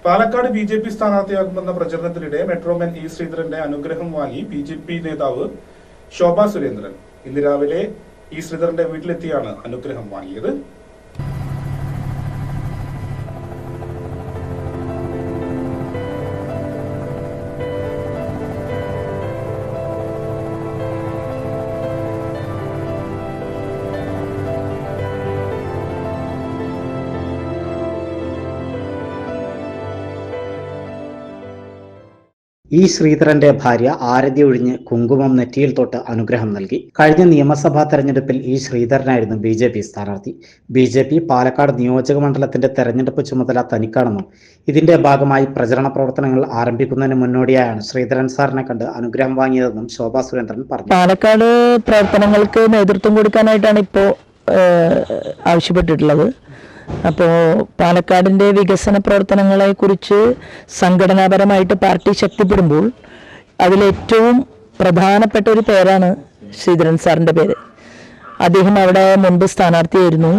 Palakkad BJP സ്ഥാനാർത്ഥിയാകുമെന്ന പ്രചരണത്തിനിടെ metro man E ശ്രീധരന്റെ അനുഗ്രഹം വാങ്ങി BJP നേതാവ് ശോഭാ സുരേന്ദ്രൻ ഇന്ന് രാവിലെ ഇ ശ്രീധരന്റെ വീട്ടിലെത്തിയാണ് അനുഗ്രഹം വാങ്ങിയത്. ഇ ശ്രീധരന്റെ ഭാര്യ ആരതി ഒഴിഞ്ഞ് കുങ്കുമം നെറ്റിയിൽ തൊട്ട് അനുഗ്രഹം നൽകി. കഴിഞ്ഞ നിയമസഭാ തെരഞ്ഞെടുപ്പിൽ ഇ ശ്രീധരനായിരുന്നു ബി.ജെ.പി സ്ഥാനാർത്ഥി. ബി.ജെ.പി പാലക്കാട് നിയോജക മണ്ഡലത്തിന്റെ തെരഞ്ഞെടുപ്പ് ചുമതല തനിക്കാണെന്നും ഇതിന്റെ ഭാഗമായി പ്രചരണ പ്രവർത്തനങ്ങൾ ആരംഭിക്കുന്നതിന് മുന്നോടിയായാണ് ശ്രീധരൻ സാറിനെ കണ്ട് അനുഗ്രഹം വാങ്ങിയതെന്നും ശോഭാ സുരേന്ദ്രൻ പറഞ്ഞു. പാലക്കാട് പ്രവർത്തനങ്ങൾക്ക് നേതൃത്വം കൊടുക്കാനായിട്ടാണ് ഇപ്പോൾ ആവശ്യപ്പെട്ടിട്ടുള്ളത്. അപ്പോൾ പാലക്കാടിൻ്റെ വികസന പ്രവർത്തനങ്ങളെ കുറിച്ച് സംഘടനാപരമായിട്ട് പാർട്ടി ശക്തിപ്പെടുമ്പോൾ അതിലേറ്റവും പ്രധാനപ്പെട്ട ഒരു പേരാണ് ശ്രീധരൻ സാറിൻ്റെ പേര്. അദ്ദേഹം അവിടെ മുൻപ് സ്ഥാനാർത്ഥിയായിരുന്നു.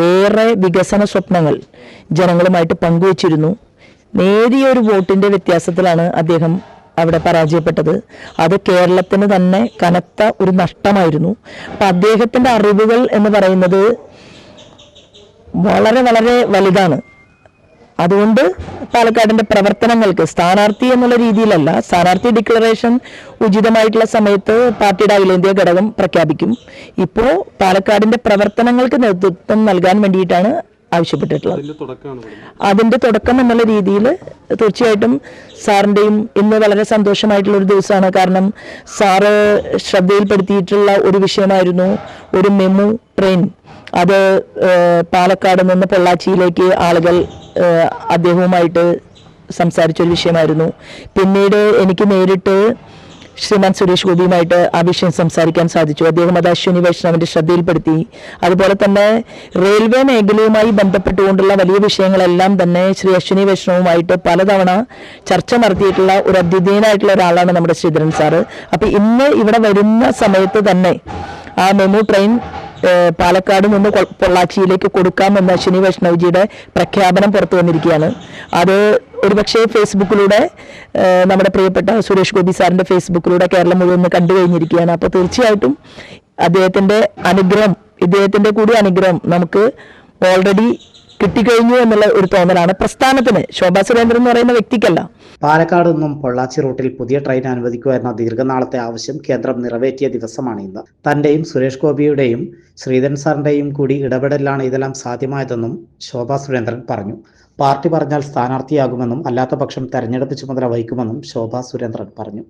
ഏറെ വികസന സ്വപ്നങ്ങൾ ജനങ്ങളുമായിട്ട് പങ്കുവച്ചിരുന്നു. നേരിയ ഒരു വോട്ടിൻ്റെ വ്യത്യാസത്തിലാണ് അദ്ദേഹം അവിടെ പരാജയപ്പെട്ടത്. അത് കേരളത്തിന് തന്നെ കനത്ത ഒരു നഷ്ടമായിരുന്നു. അപ്പം അദ്ദേഹത്തിൻ്റെ അറിവുകൾ എന്ന് പറയുന്നത് വളരെ വളരെ വലുതാണ്. അതുകൊണ്ട് പാലക്കാടിൻ്റെ പ്രവർത്തനങ്ങൾക്ക് സ്ഥാനാർത്ഥി എന്നുള്ള രീതിയിലല്ല, സ്ഥാനാർത്ഥി ഡിക്ലറേഷൻ ഉചിതമായിട്ടുള്ള സമയത്ത് പാർട്ടിയുടെ അഖിലേന്ത്യാ ഘടകം പ്രഖ്യാപിക്കും. ഇപ്പോൾ പാലക്കാടിൻ്റെ പ്രവർത്തനങ്ങൾക്ക് നേതൃത്വം നൽകാൻ വേണ്ടിയിട്ടാണ് ആവശ്യപ്പെട്ടിട്ടുള്ളത്. അതിൻ്റെ തുടക്കം എന്നുള്ള രീതിയിൽ തീർച്ചയായിട്ടും സാറിൻ്റെയും ഇന്ന് വളരെ സന്തോഷമായിട്ടുള്ള ഒരു ദിവസമാണ്. കാരണം സാറ് ശ്രദ്ധയിൽപ്പെടുത്തിയിട്ടുള്ള ഒരു വിഷയമായിരുന്നു ഒരു മെമു ട്രെയിൻ. അത് പാലക്കാട് നിന്ന് പൊള്ളാച്ചിയിലേക്ക് ആളുകൾ അദ്ദേഹവുമായിട്ട് സംസാരിച്ചൊരു വിഷയമായിരുന്നു. പിന്നീട് എനിക്ക് നേരിട്ട് ശ്രീമാൻ സുരേഷ് ഗോപിയുമായിട്ട് ആ വിഷയം സംസാരിക്കാൻ സാധിച്ചു. അദ്ദേഹം അത് അശ്വിനി വൈഷ്ണവിൻ്റെ ശ്രദ്ധയിൽപ്പെടുത്തി. അതുപോലെ തന്നെ റെയിൽവേ മേഖലയുമായി ബന്ധപ്പെട്ടുകൊണ്ടുള്ള വലിയ വിഷയങ്ങളെല്ലാം തന്നെ ശ്രീ അശ്വിനി വൈഷ്ണവുമായിട്ട് പലതവണ ചർച്ച നടത്തിയിട്ടുള്ള ഒരു അദ്വിതീയനായിട്ടുള്ള ഒരാളാണ് നമ്മുടെ ശ്രീധരൻ സാറ്. അപ്പം ഇന്ന് ഇവിടെ വരുന്ന സമയത്ത് തന്നെ ആ മെമു ട്രെയിൻ പാലക്കാട് നിന്ന് പൊള്ളാച്ചിയിലേക്ക് കൊടുക്കാമെന്ന അശ്വിനി വൈഷ്ണവ്ജിയുടെ പ്രഖ്യാപനം പുറത്തു വന്നിരിക്കുകയാണ്. അത് ഒരുപക്ഷെ ഫേസ്ബുക്കിലൂടെ നമ്മുടെ പ്രിയപ്പെട്ട സുരേഷ് ഗോപി സാറിൻ്റെ ഫേസ്ബുക്കിലൂടെ കേരളം മുഴുവൻ കണ്ടു കഴിഞ്ഞിരിക്കുകയാണ്. അപ്പോൾ തീർച്ചയായിട്ടും ഇദ്ദേഹത്തിൻ്റെ കൂടി അനുഗ്രഹം നമുക്ക് ഓൾറെഡി കിട്ടിക്കഴിഞ്ഞു എന്നുള്ള ഒരു തോന്നലാണ് പ്രസ്ഥാനത്തിന്, ശോഭാ സുരേന്ദ്രൻ എന്ന് പറയുന്ന വ്യക്തിക്കല്ല. പാലക്കാട് നിന്നും പൊള്ളാച്ചി റൂട്ടിൽ പുതിയ ട്രെയിൻ അനുവദിക്കുക എന്ന ദീർഘനാളത്തെ ആവശ്യം കേന്ദ്രം നിറവേറ്റിയ ദിവസമാണ് ഇന്ന്. തന്റെയും സുരേഷ് ഗോപിയുടെയും ശ്രീധരൻ സാറിന്റെയും കൂടി ഇടപെടലാണ് ഇതെല്ലാം സാധ്യമായതെന്നും ശോഭാ സുരേന്ദ്രൻ പറഞ്ഞു. പാർട്ടി പറഞ്ഞാൽ സ്ഥാനാർത്ഥിയാകുമെന്നും അല്ലാത്ത പക്ഷം തെരഞ്ഞെടുപ്പ് ചുമതല വഹിക്കുമെന്നും ശോഭാ സുരേന്ദ്രൻ പറഞ്ഞു.